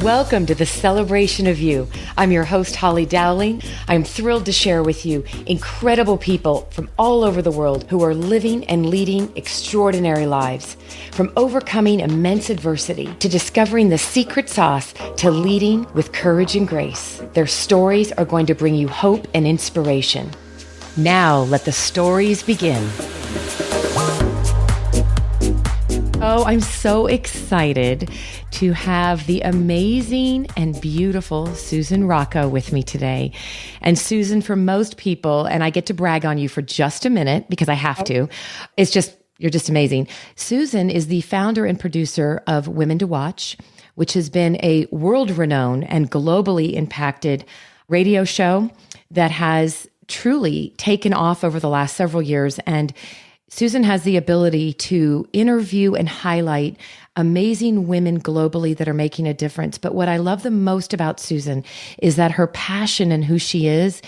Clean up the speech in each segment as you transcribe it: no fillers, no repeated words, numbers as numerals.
Welcome to the Celebration of You. I'm your host, Holly Dowling. I'm thrilled to share with you incredible people from all over the world who are living and leading extraordinary lives. From overcoming immense adversity to discovering the secret sauce to leading with courage and grace. Their stories are going to bring you hope and inspiration. Now, let the stories begin. Oh, I'm so excited to have the amazing and beautiful Susan Rocco with me today. And Susan, for most people, and I get to brag on you for just a minute because I have to, you're just amazing. Susan is the founder and producer of Women to Watch, which has been a world-renowned and globally impacted radio show that has truly taken off over the last several years. And Susan has the ability to interview and highlight amazing women globally that are making a difference. But what I love the most about Susan is that her passion and who she is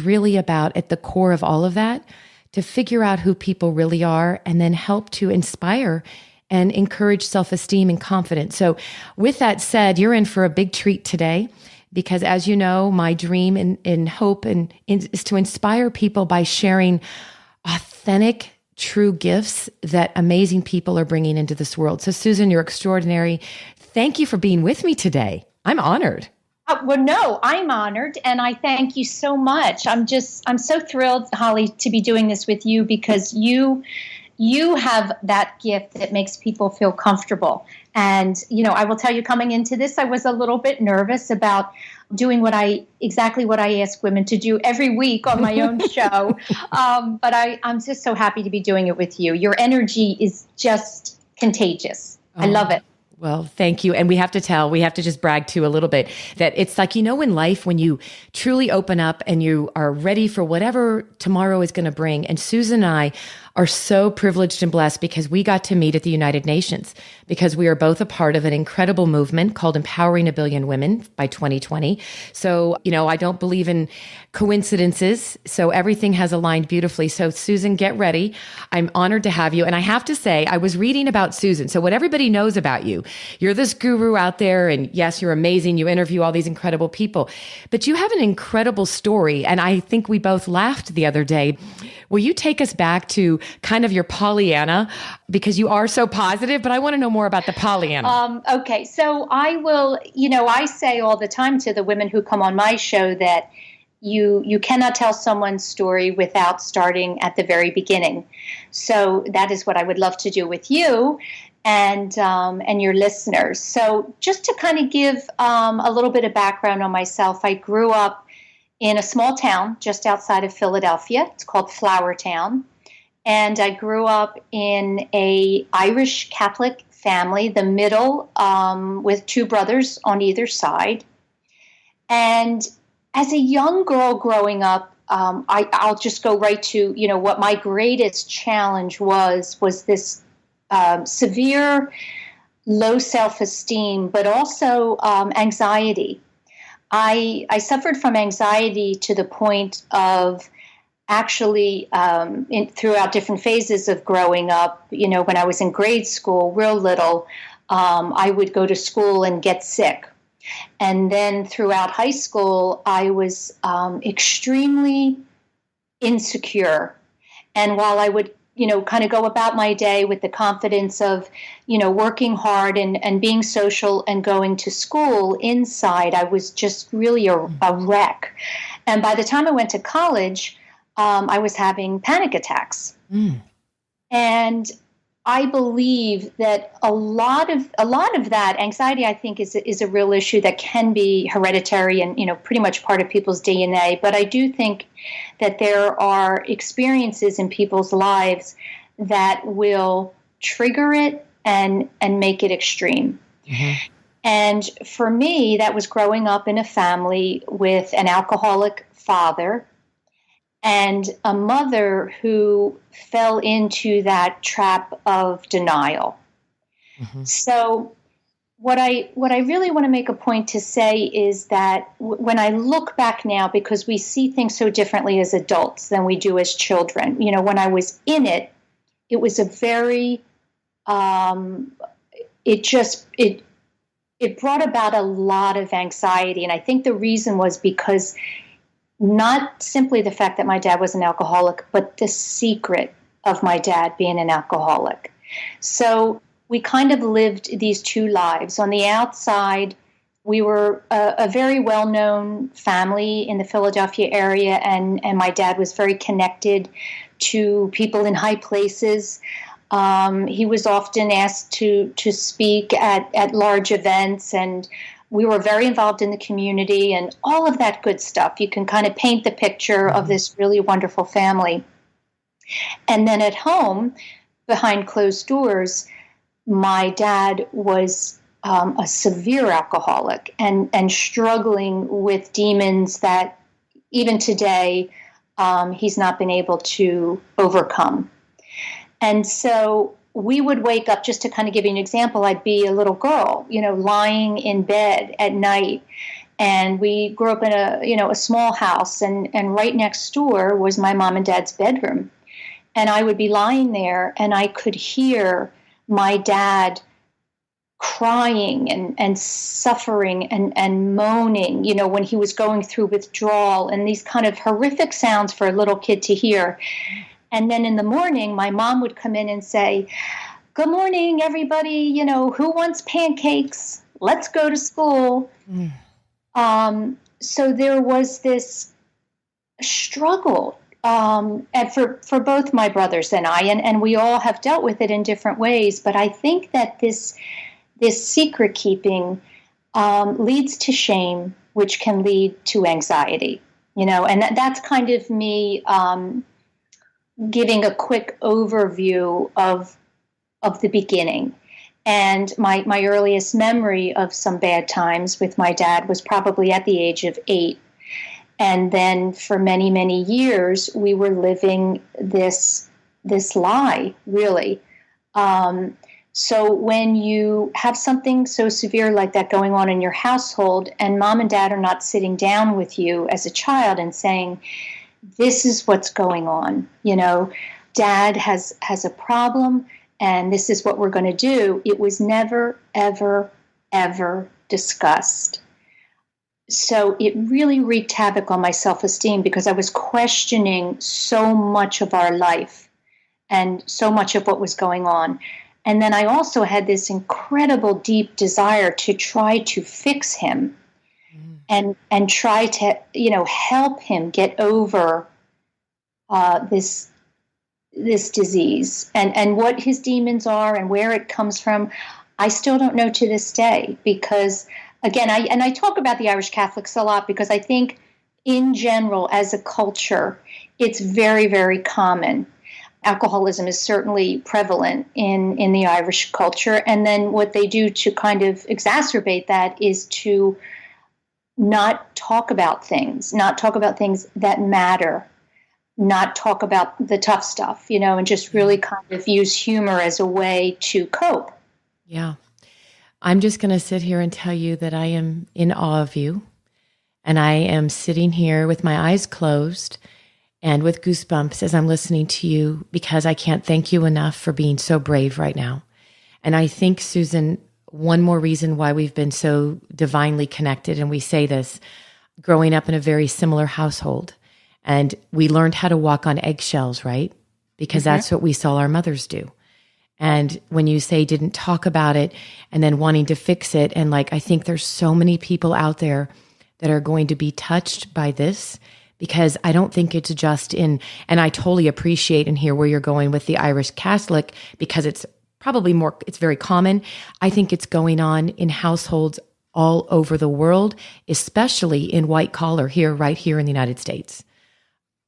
really about, at the core of all of that, to figure out who people really are and then help to inspire and encourage self-esteem and confidence. So with that said, you're in for a big treat today. Because as you know, my dream and hope is to inspire people by sharing authentic, true gifts that amazing people are bringing into this world. So Susan, you're extraordinary. Thank you for being with me today. I'm honored. Well, no, I'm honored. And I thank you so much. I'm so thrilled, Holly, to be doing this with you because you have that gift that makes people feel comfortable. And, I will tell you, coming into this, I was a little bit nervous about doing exactly what I ask women to do every week on my own show. But I'm just so happy to be doing it with you. Your energy is just contagious. I love it. Well, thank you. And we have to just brag too a little bit that it's like, in life, when you truly open up and you are ready for whatever tomorrow is going to bring. And Susan and I are so privileged and blessed because we got to meet at the United Nations because we are both a part of an incredible movement called Empowering a Billion Women by 2020. So, I don't believe in coincidences. So everything has aligned beautifully. So Susan, get ready. I'm honored to have you. And I have to say, I was reading about Susan. So what everybody knows about you, you're this guru out there. And yes, you're amazing. You interview all these incredible people, but you have an incredible story. And I think we both laughed the other day. Will you take us back to kind of your Pollyanna, because you are so positive, but I want to know more about the Pollyanna. Okay. So I will, I say all the time to the women who come on my show that you cannot tell someone's story without starting at the very beginning. So that is what I would love to do with you and your listeners. So just to kind of give a little bit of background on myself, I grew up in a small town just outside of Philadelphia. It's called Flowertown. And I grew up in a Irish Catholic family, the middle, with two brothers on either side. And as a young girl growing up, I'll just go right to, what my greatest challenge was this severe low self-esteem, but also anxiety. I suffered from anxiety to the point of actually throughout different phases of growing up, when I was in grade school, real little, I would go to school and get sick. And then throughout high school, I was extremely insecure. And while I would kind of go about my day with the confidence of, working hard and being social and going to school, inside, I was just really a wreck. And by the time I went to college, I was having panic attacks. And I believe that a lot of that anxiety, I think, is a real issue that can be hereditary and, pretty much part of people's DNA. But I do think that there are experiences in people's lives that will trigger it and make it extreme. Mm-hmm. And for me, that was growing up in a family with an alcoholic father and a mother who fell into that trap of denial. Mm-hmm. So what I really want to make a point to say is that when I look back now, because we see things so differently as adults than we do as children, when I was in it, it was a very, it it brought about a lot of anxiety. And I think the reason was because not simply the fact that my dad was an alcoholic, but the secret of my dad being an alcoholic. So we kind of lived these two lives. On the outside, we were a very well-known family in the Philadelphia area, and my dad was very connected to people in high places. He was often asked to speak at large events, and we were very involved in the community and all of that good stuff. You can kind of paint the picture of this really wonderful family. And then at home, behind closed doors, my dad was a severe alcoholic and struggling with demons that even today he's not been able to overcome. And so we would wake up, just to kind of give you an example, I'd be a little girl, lying in bed at night. And we grew up in a small house, and right next door was my mom and dad's bedroom. And I would be lying there, and I could hear my dad crying and suffering and moaning, when he was going through withdrawal, and these kind of horrific sounds for a little kid to hear. And then in the morning, my mom would come in and say, "Good morning, everybody. Who wants pancakes? Let's go to school." So there was this struggle for both my brothers and I, and we all have dealt with it in different ways. But I think that this secret keeping leads to shame, which can lead to anxiety. And that's kind of me giving a quick overview of the beginning. And my earliest memory of some bad times with my dad was probably at the age of 8. And then for many, many years, we were living this lie, really. So when you have something so severe like that going on in your household, and mom and dad are not sitting down with you as a child and saying, "This is what's going on, dad has a problem, and this is what we're going to do," it was never, ever, ever discussed. So it really wreaked havoc on my self-esteem, because I was questioning so much of our life and so much of what was going on. And then I also had this incredible deep desire to try to fix him and try to, help him get over this disease. And what his demons are and where it comes from, I still don't know to this day, because again, I talk about the Irish Catholics a lot, because I think in general, as a culture, it's very, very common. Alcoholism is certainly prevalent in the Irish culture. And then what they do to kind of exacerbate that is to not talk about things that matter, not talk about the tough stuff, and just really kind of use humor as a way to cope. Yeah. I'm just going to sit here and tell you that I am in awe of you. And I am sitting here with my eyes closed and with goosebumps as I'm listening to you, because I can't thank you enough for being so brave right now. And I think, Susan, one more reason why we've been so divinely connected, and we say this, growing up in a very similar household, and we learned how to walk on eggshells, right? Because that's what we saw our mothers do. And when you say didn't talk about it and then wanting to fix it, and I think there's so many people out there that are going to be touched by this, because I don't think it's just and I totally appreciate and hear where you're going with the Irish Catholic, because it's probably it's very common. I think it's going on in households all over the world, especially in white collar right here in the United States.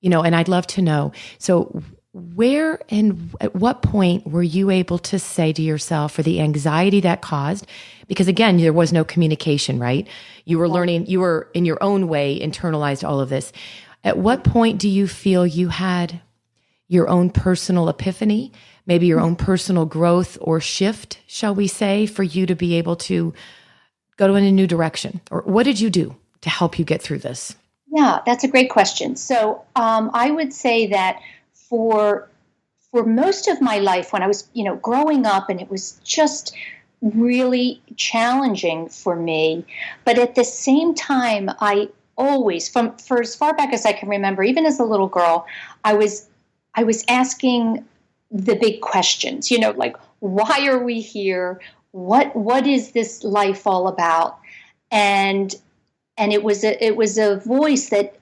And I'd love to know, so where and at what point were you able to say to yourself, for the anxiety that caused, because again, there was no communication, right? You were learning, you were in your own way internalized all of this. At what point do you feel you had your own personal epiphany, maybe your own personal growth or shift, shall we say, for you to be able to go in a new direction? Or what did you do to help you get through this? Yeah, that's a great question. So I would say that for most of my life, when I was, growing up, and it was just really challenging for me. But at the same time, I always, for as far back as I can remember, even as a little girl, I was asking the big questions, like, why are we here? What is this life all about? And it was a voice that,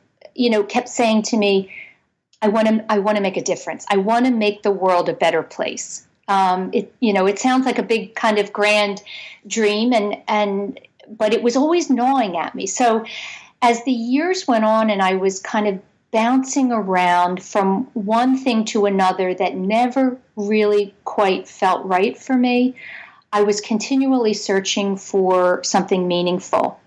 kept saying to me, I want to make a difference. I want to make the world a better place. It sounds like a big kind of grand dream, but it was always gnawing at me. So as the years went on and I was kind of bouncing around from one thing to another that never really quite felt right for me, I was continually searching for something meaningful.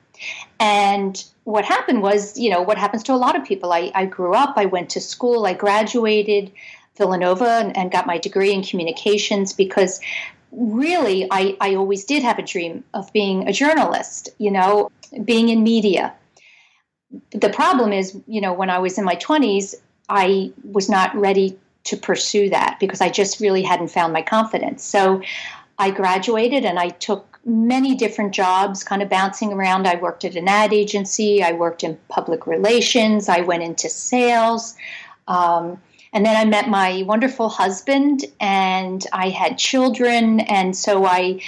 And what happened was, what happens to a lot of people. I grew up, I went to school, I graduated Villanova and got my degree in communications because really I always did have a dream of being a journalist, being in media. The problem is, when I was in my 20s, I was not ready to pursue that because I just really hadn't found my confidence. So I graduated and I took many different jobs, kind of bouncing around. I worked at an ad agency. I worked in public relations. I went into sales. And then I met my wonderful husband and I had children. And so I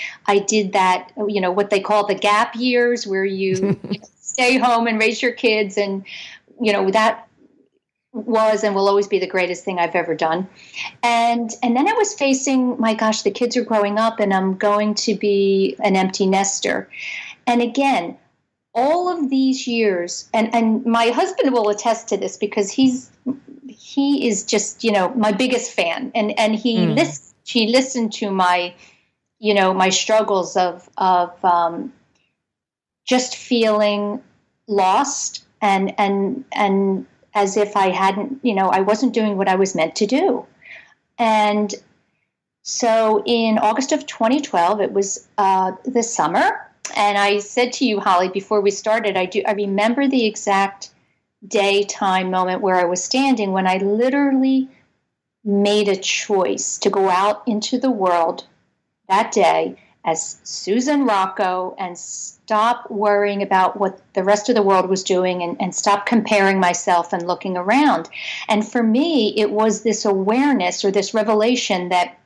did that, what they call the gap years where you stay home and raise your kids. And, that was and will always be the greatest thing I've ever done. And then I was facing, my gosh, the kids are growing up and I'm going to be an empty nester. And again, all of these years, and my husband will attest to this because he is just, my biggest fan. And he listened to my, my struggles of just feeling lost and as if I hadn't, I wasn't doing what I was meant to do. And so in August of 2012, it was the summer. And I said to you, Holly, before we started, I remember the exact day, time, moment where I was standing when I literally made a choice to go out into the world that day as Susan Rocco and stop worrying about what the rest of the world was doing and stop comparing myself and looking around. And for me, it was this awareness or this revelation that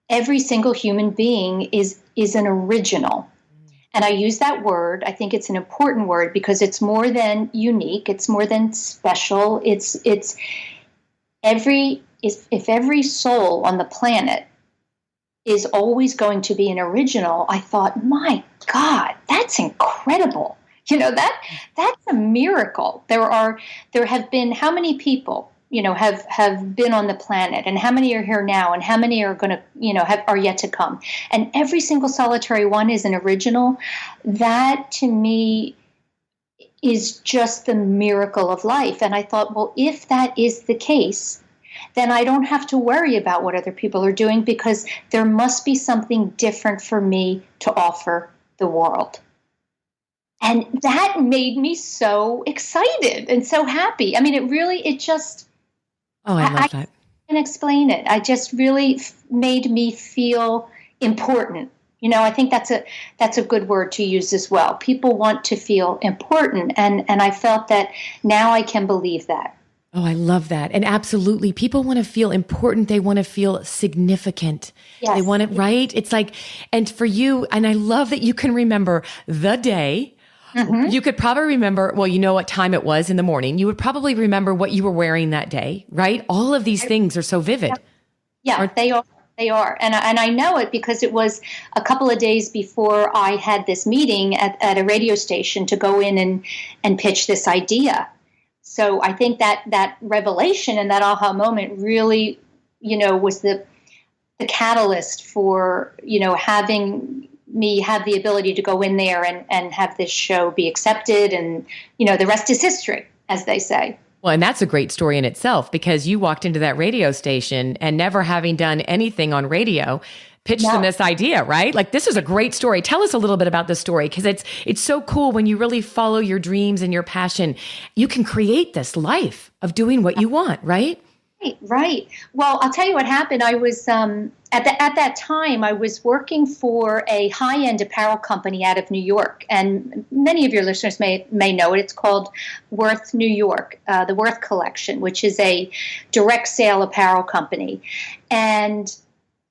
every single human being is an original. And I use that word. I think it's an important word because it's more than unique. It's more than special. If every soul on the planet is always going to be an original, I thought, my God, that's incredible. That's a miracle. There have been how many people, have been on the planet, and how many are here now, and how many are going to, are yet to come. And every single solitary one is an original. That to me is just the miracle of life. And I thought, well, if that is the case, then I don't have to worry about what other people are doing because there must be something different for me to offer the world. And that made me so excited and so happy. I mean, it just... Oh, I love that. I can't explain it. I just really made me feel important. I think that's a good word to use as well. People want to feel important. And I felt that now I can believe that. Oh, I love that. And absolutely. People want to feel important. They want to feel significant. Yes. They want it, right? It's like, and for you, and I love that you can remember the day. Mm-hmm. You could probably remember, well, you know what time it was in the morning. You would probably remember what you were wearing that day, right? All of these things are so vivid. Yeah, they are. They are. And I know it because it was a couple of days before I had this meeting at a radio station to go in and pitch this idea. So I think that revelation and that aha moment really, was the catalyst for, having me have the ability to go in there and have this show be accepted. And, the rest is history, as they say. Well, and that's a great story in itself because you walked into that radio station and never having done anything on radio, pitched them this idea, right? Like, this is a great story. Tell us a little bit about the story because it's so cool when you really follow your dreams and your passion. You can create this life of doing what you want, right? Right. Well, I'll tell you what happened. I was at that time I was working for a high-end apparel company out of New York, and many of your listeners may know it. It's called Worth New York, the Worth Collection, which is a direct sale apparel company. And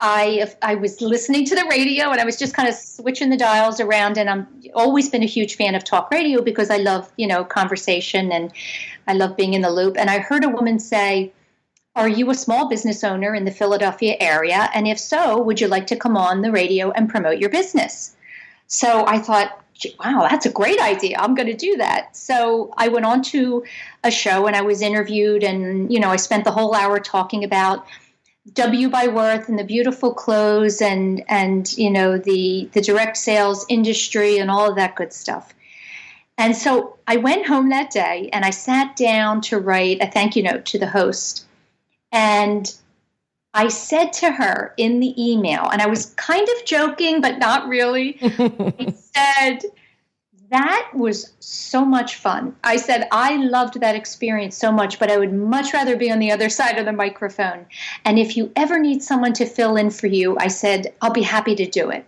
I was listening to the radio, and I was just kind of switching the dials around. And I'm always been a huge fan of talk radio because I love conversation, and I love being in the loop. And I heard a woman say, "Are you a small business owner in the Philadelphia area? And if so, would you like to come on the radio and promote your business?" So I thought, wow, that's a great idea. I'm going to do that. So I went on to a show and I was interviewed, and, I spent the whole hour talking about W by Worth and the beautiful clothes and the direct sales industry and all of that good stuff. And so I went home that day and I sat down to write a thank you note to the host. And I said to her in the email, and I was kind of joking, but not really. I said, "That was so much fun." I said, "I loved that experience so much, but I would much rather be on the other side of the microphone. And if you ever need someone to fill in for you," I said, "I'll be happy to do it."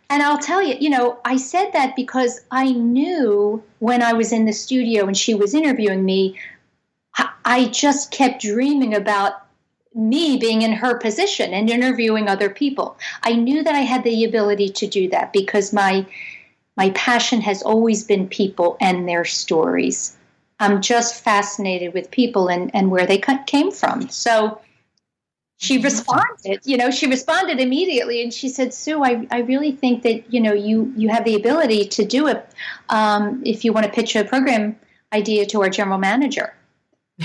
And I'll tell you, I said that because I knew when I was in the studio and she was interviewing me, I just kept dreaming about me being in her position and interviewing other people. I knew that I had the ability to do that because my passion has always been people and their stories. I'm just fascinated with people and where they came from. So she responded, she responded immediately, and she said, "Sue, I really think that, you have the ability to do it if you want to pitch a program idea to our general manager."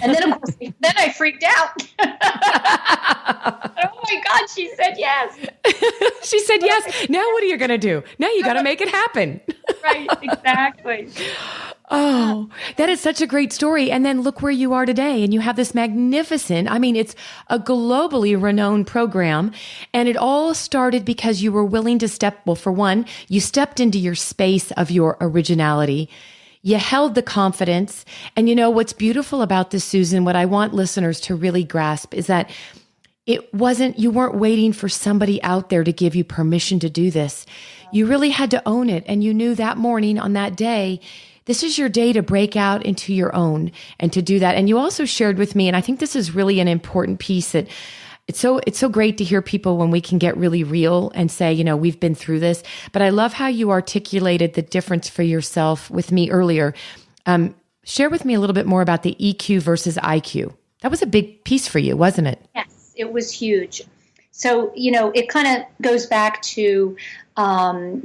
And then, of course, then I freaked out. Oh my God, she said yes. She said yes. Now what are you going to do? Now you got to make it happen. Right, exactly. Oh, that is such a great story. And then look where you are today. And you have this magnificent, it's a globally renowned program. And it all started because you were willing to for one, you stepped into your space of your originality. You held the confidence. And what's beautiful about this, Susan, what I want listeners to really grasp is that you weren't waiting for somebody out there to give you permission to do this. You really had to own it. And you knew that morning on that day, this is your day to break out into your own and to do that. And you also shared with me, and I think this is really an important piece, that it's so great to hear people when we can get really real and say, we've been through this. But I love how you articulated the difference for yourself with me earlier. Share with me a little bit more about the EQ versus IQ. That was a big piece for you, wasn't it? Yes, it was huge. So, it kind of goes back to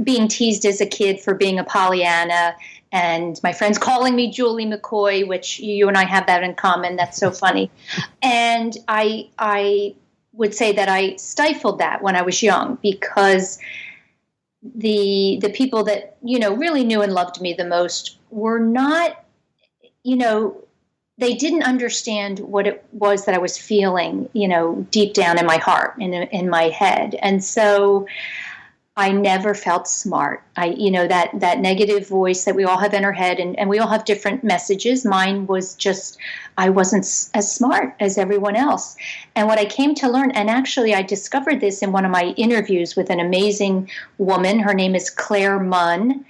being teased as a kid for being a Pollyanna, and my friends calling me Julie McCoy, which you and I have that in common. That's so funny. And I would say that I stifled that when I was young because the people that, really knew and loved me the most were not, they didn't understand what it was that I was feeling, deep down in my heart, in my head. And so I never felt smart. That negative voice that we all have in our head, and we all have different messages. Mine was just, I wasn't as smart as everyone else. And what I came to learn, and actually I discovered this in one of my interviews with an amazing woman. Her name is Claire Munn.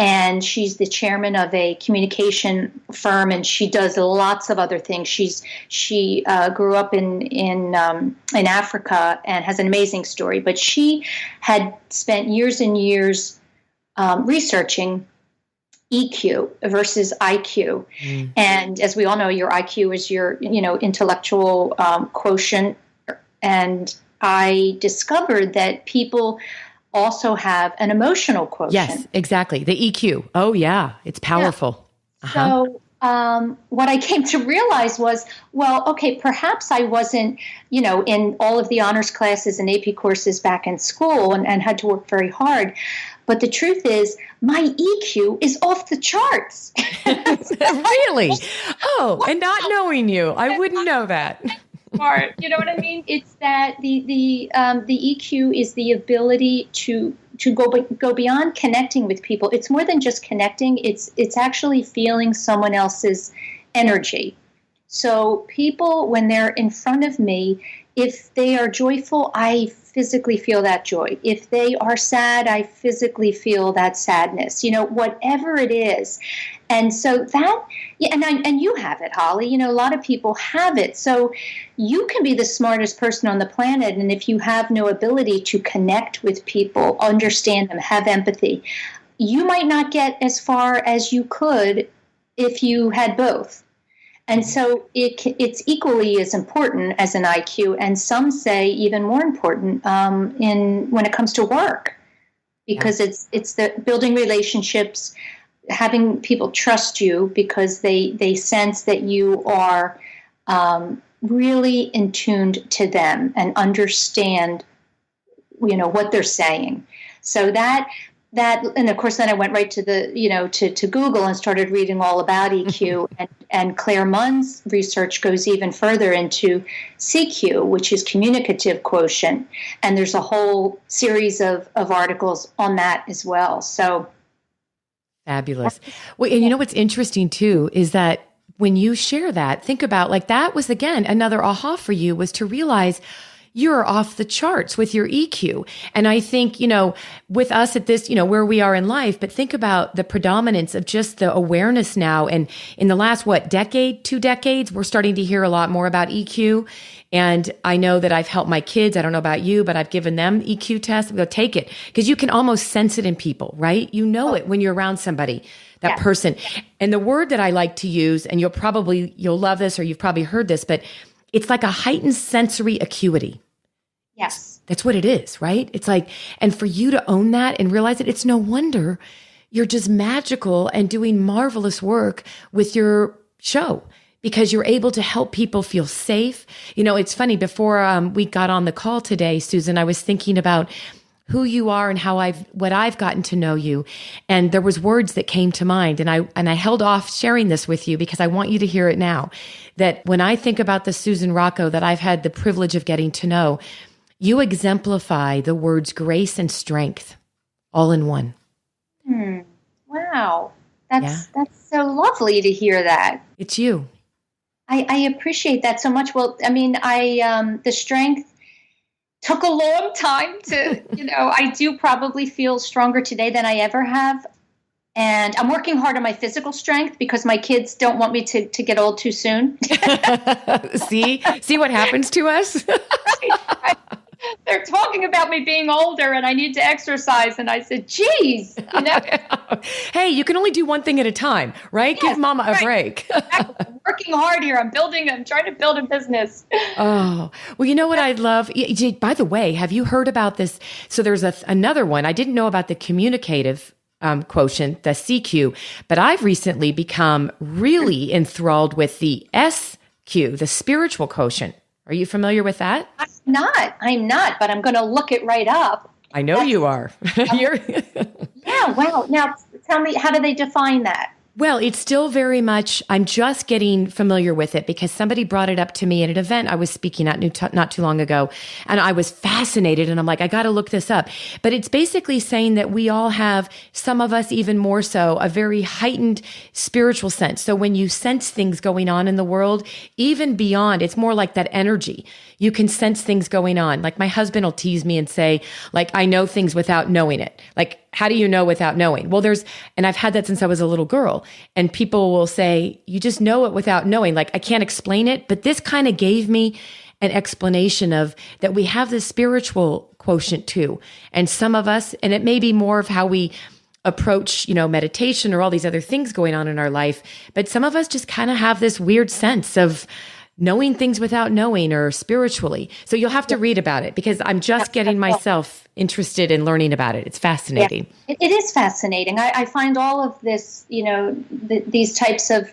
And she's the chairman of a communication firm, and she does lots of other things. She grew up in Africa and has an amazing story. But she had spent years and years researching EQ versus IQ. Mm. And as we all know, your IQ is your intellectual quotient. And I discovered that people also have an emotional quotient. Yes, exactly. The EQ. Oh, yeah. It's powerful. Yeah. So what I came to realize was, well, okay, perhaps I wasn't, in all of the honors classes and AP courses back in school and had to work very hard. But the truth is, my EQ is off the charts. Really? Oh, and not knowing you, I wouldn't know that. Smart. You know what I mean? It's that the EQ is the ability to go beyond connecting with people. It's more than just connecting. It's actually feeling someone else's energy. So people, when they're in front of me, if they are joyful, I physically feel that joy. If they are sad, I physically feel that sadness, whatever it is. And so that, yeah, and you have it, Holly. A lot of people have it. So you can be the smartest person on the planet. And if you have no ability to connect with people, understand them, have empathy, you might not get as far as you could if you had both. And so it's equally as important as an IQ, and some say even more important when it comes to work, because it's the building relationships, having people trust you because they sense that you are really in tuned to them and understand, what they're saying. So that, and of course, then I went right to to Google and started reading all about EQ. and Claire Munn's research goes even further into CQ, which is communicative quotient. And there's a whole series of articles on that as well. So fabulous. Well, and what's interesting too is that when you share that, think about like that was again another aha for you, was to realize you're off the charts with your EQ. And I think, with us at this, where we are in life, but think about the predominance of just the awareness now. And in the last, 2 decades, we're starting to hear a lot more about EQ. And I know that I've helped my kids. I don't know about you, but I've given them EQ tests. Go take it, because you can almost sense it in people, right? You know it when you're around somebody, that person. And the word that I like to use, and you'll love this, or you've probably heard this, but it's like a heightened sensory acuity. Yes. That's what it is, right? It's like, and for you to own that and realize that it's no wonder you're just magical and doing marvelous work with your show, because you're able to help people feel safe. It's funny, before we got on the call today, Susan, I was thinking about who you are and what I've gotten to know you. And there was words that came to mind, and I held off sharing this with you because I want you to hear it now. That when I think about the Susan Rocco that I've had the privilege of getting to know, you exemplify the words grace and strength all in one. Wow. That's so lovely to hear that. It's you. I appreciate that so much. Well, I mean, the strength took a long time to, I do probably feel stronger today than I ever have. And I'm working hard on my physical strength because my kids don't want me to get old too soon. See what happens to us? They're talking about me being older and I need to exercise. And I said, geez, Hey, you can only do one thing at a time, right? Yes, give mama a break. I'm working hard here. I'm trying to build a business. Oh, well, you know what I'd love? By the way, have you heard about this? So there's another one. I didn't know about the communicative quotient, the CQ, but I've recently become really enthralled with the SQ, the spiritual quotient. Are you familiar with that? I'm not, but I'm going to look it right up. I know you are. Yeah, wow. Now, tell me, how do they define that? Well, it's still very much, I'm just getting familiar with it because somebody brought it up to me at an event I was speaking at not too long ago. And I was fascinated and I'm like, I got to look this up. But it's basically saying that we all have, some of us even more so, a very heightened spiritual sense. So when you sense things going on in the world, even beyond, it's more like that energy. You can sense things going on. Like my husband will tease me and say, like, I know things without knowing it. Like, how do you know without knowing? Well, and I've had that since I was a little girl, and people will say, you just know it without knowing. Like, I can't explain it, but this kind of gave me an explanation of that we have this spiritual quotient too. And some of us, and it may be more of how we approach, meditation or all these other things going on in our life, but some of us just kind of have this weird sense of knowing things without knowing, or spiritually. So you'll have to read about it because I'm just getting myself interested in learning about it. It's fascinating. Yeah, it is fascinating. I find all of this, these types of,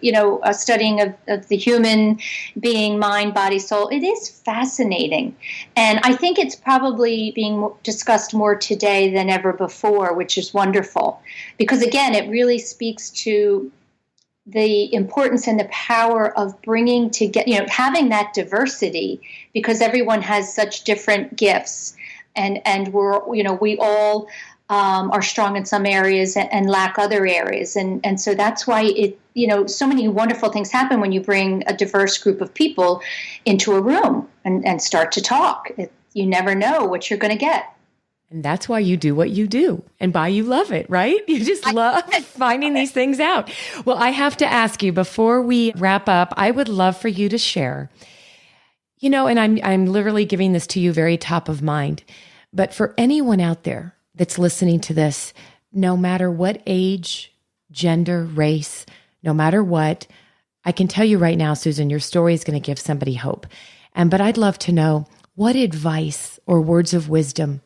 studying of the human being, mind, body, soul, it is fascinating. And I think it's probably being discussed more today than ever before, which is wonderful. Because again, it really speaks to the importance and the power of bringing together, having that diversity, because everyone has such different gifts, and we're, we all are strong in some areas and lack other areas. And so that's why so many wonderful things happen when you bring a diverse group of people into a room and start to talk. You never know what you're going to get. And that's why you do what you do and why you love it, right? You just love finding these things out. Well, I have to ask you before we wrap up, I would love for you to share, and I'm literally giving this to you very top of mind, but for anyone out there that's listening to this, no matter what age, gender, race, no matter what, I can tell you right now, Susan, your story is going to give somebody hope. But I'd love to know, what advice or words of wisdom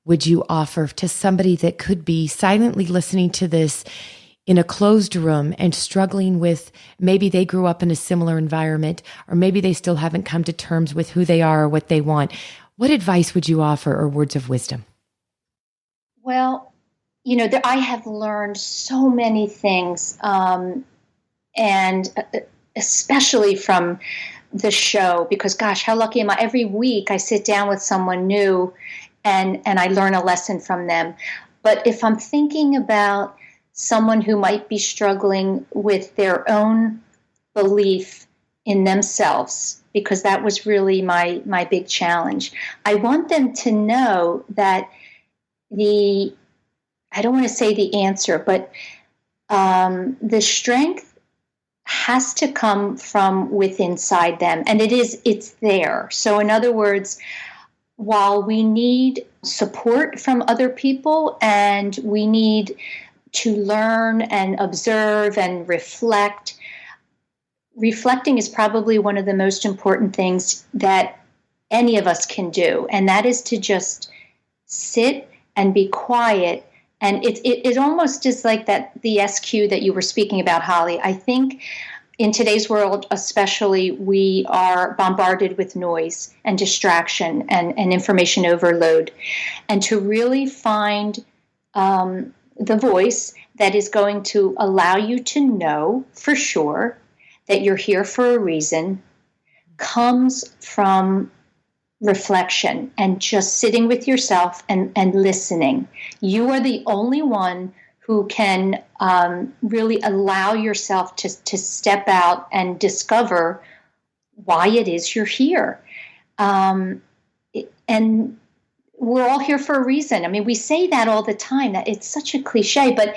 would you offer to somebody that could be silently listening to this in a closed room and struggling with, maybe they grew up in a similar environment, or maybe they still haven't come to terms with who they are or what they want? What advice would you offer or words of wisdom? Well, I have learned so many things, and especially from the show, because gosh, how lucky am I? Every week I sit down with someone new and I learn a lesson from them. But if I'm thinking about someone who might be struggling with their own belief in themselves, because that was really my big challenge, I want them to know that I don't want to say the answer, but the strength has to come from within inside them. And it's there. So in other words, while we need support from other people and we need to learn and observe and reflect, reflecting is probably one of the most important things that any of us can do. And that is to just sit and be quiet. And it almost is like the SQ that you were speaking about, Holly. I think in today's world, especially, we are bombarded with noise and distraction and information overload. And to really find the voice that is going to allow you to know for sure that you're here for a reason comes from reflection and just sitting with yourself and listening. You are the only one who can really allow yourself to step out and discover why it is you're here. And we're all here for a reason. I mean, we say that all the time, that it's such a cliche, but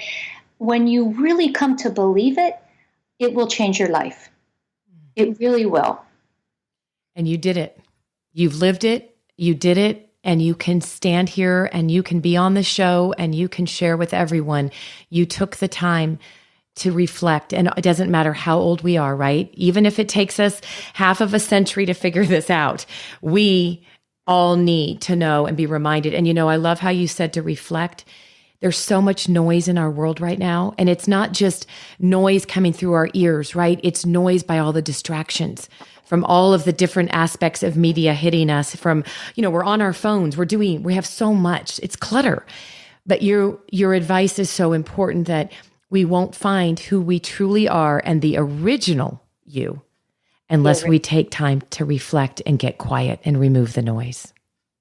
when you really come to believe it, it will change your life. It really will. And you did it. You've lived it, you did it, and you can stand here and you can be on the show and you can share with everyone. You took the time to reflect, and it doesn't matter how old we are, right? Even if it takes us half of a century to figure this out, we all need to know and be reminded. And I love how you said to reflect. There's so much noise in our world right now, and it's not just noise coming through our ears, right? It's noise by all the distractions from all of the different aspects of media hitting us from, we're on our phones, we have so much, it's clutter. But your advice is so important, that we won't find who we truly are and the original you unless we take time to reflect and get quiet and remove the noise.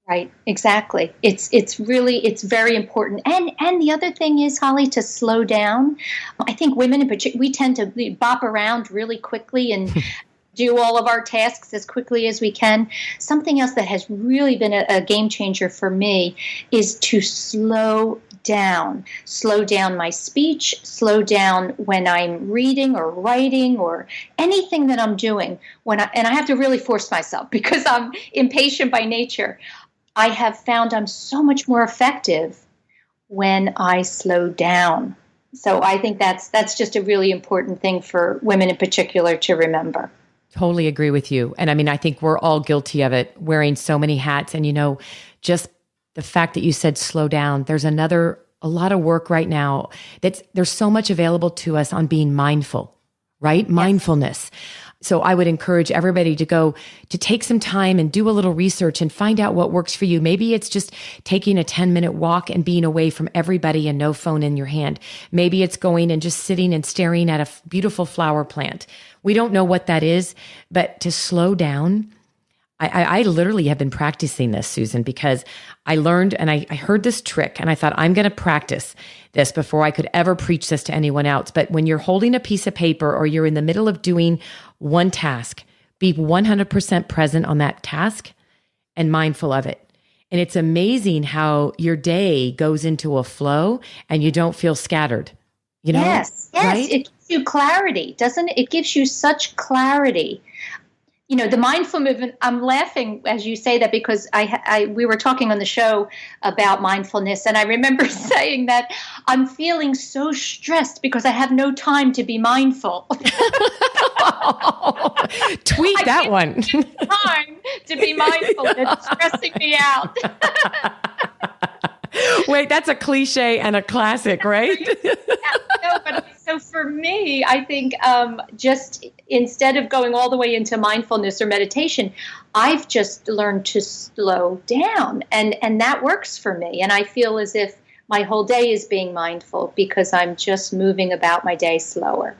Right, exactly. It's very important. And the other thing is, Holly, to slow down. I think women in particular, we tend to bop around really quickly and do all of our tasks as quickly as we can. Something else that has really been a game changer for me is to slow down my speech, slow down when I'm reading or writing or anything that I'm doing. And I have to really force myself because I'm impatient by nature. I have found I'm so much more effective when I slow down. So I think that's just a really important thing for women in particular to remember. Totally agree with you. And I mean, I think we're all guilty of it, wearing so many hats. And, just the fact that you said slow down, there's a lot of work right now there's so much available to us on being mindful, right? Yes. Mindfulness. So I would encourage everybody to take some time and do a little research and find out what works for you. Maybe it's just taking a 10-minute walk and being away from everybody and no phone in your hand. Maybe it's going and just sitting and staring at a beautiful flower plant. We don't know what that is, but to slow down, I literally have been practicing this, Susan, because I learned and I heard this trick and I thought, I'm going to practice this before I could ever preach this to anyone else. But when you're holding a piece of paper or you're in the middle of doing one task, be 100% present on that task and mindful of it. And it's amazing how your day goes into a flow and you don't feel scattered. You know? Yes. Right? It gives you clarity, doesn't it? It gives you such clarity. You know, the mindful movement, I'm laughing as you say that because we were talking on the show about mindfulness, and I remember saying that I'm feeling so stressed because I have no time to be mindful. Tweet that one. Time to be mindful. It's stressing me out. Wait, that's a cliche and a classic, right? No, but so for me, I think just instead of going all the way into mindfulness or meditation, I've just learned to slow down, and that works for me. And I feel as if my whole day is being mindful because I'm just moving about my day slower.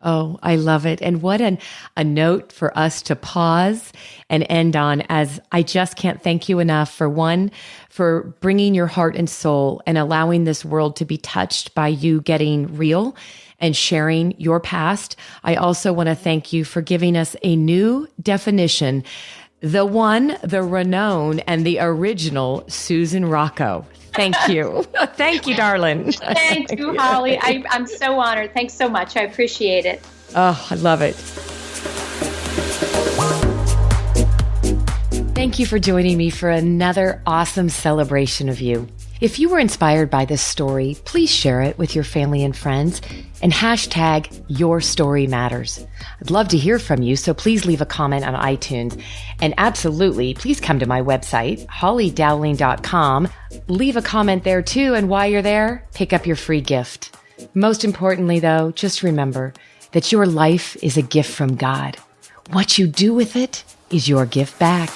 Oh, I love it. And what a note for us to pause and end on, as I just can't thank you enough for bringing your heart and soul and allowing this world to be touched by you getting real and sharing your past. I also want to thank you for giving us a new definition, the one, the renowned, and the original Susan Rocco. Thank you. Thank you, darling. Thank you, Holly. I'm so honored. Thanks so much. I appreciate it. Oh, I love it. Thank you for joining me for another awesome celebration of you. If you were inspired by this story, please share it with your family and friends and hashtag Your Story Matters. I'd love to hear from you, so please leave a comment on iTunes. And absolutely, please come to my website, hollydowling.com. Leave a comment there too, and while you're there, pick up your free gift. Most importantly, though, just remember that your life is a gift from God. What you do with it is your gift back.